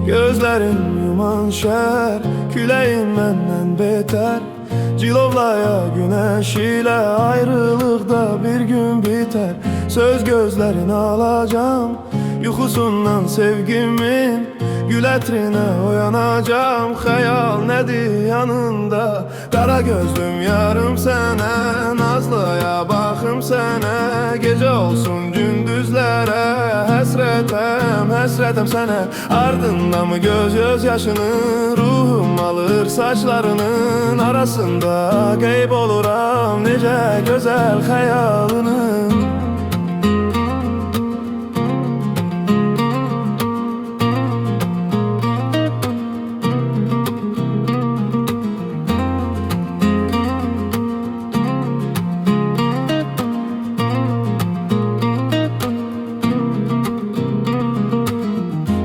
Gözlerin yuman şer, küleyin menden beter. Cilovlaya güneş ile ayrılıkta bir gün biter. Söz gözlerini alacağım, yuxusundan sevgimin gül ətrine oyanacağım. Hayal nedir yanında, kara gözlüm yarım sənə, nazlıya baxım sənə. Gece olsun gündüzlere, həsrətəm sənə. Ardında mı göz yaşını, ruhum alır saçlarının arasında. Qeyb oluram necə gözəl xəyalının.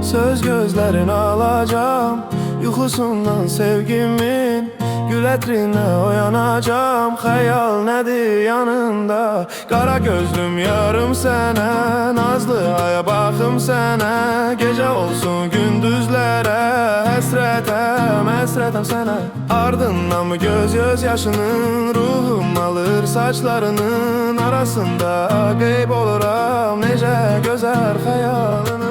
Söz gözlerini alacağım, yuxusundan sevgimin gül ətrine oyanacağım. Hayal nedir yanında, kara gözlüm yarım sənə, nazlıya baxım sənə. Gece olsun gündüzlere, həsrətəm sənə. Ardından mı göz yaşının, ruhum alır saçlarının arasında. Qeyb oluram necə gözəl xəyalının.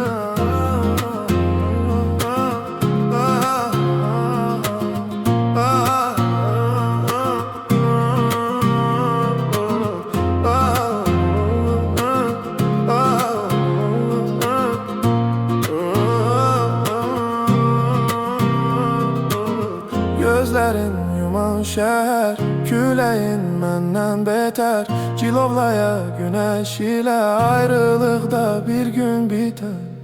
Gözlerin yuman şer, küleyin menden beter. Cilovlaya güneş ile ayrılıkta bir gün biter.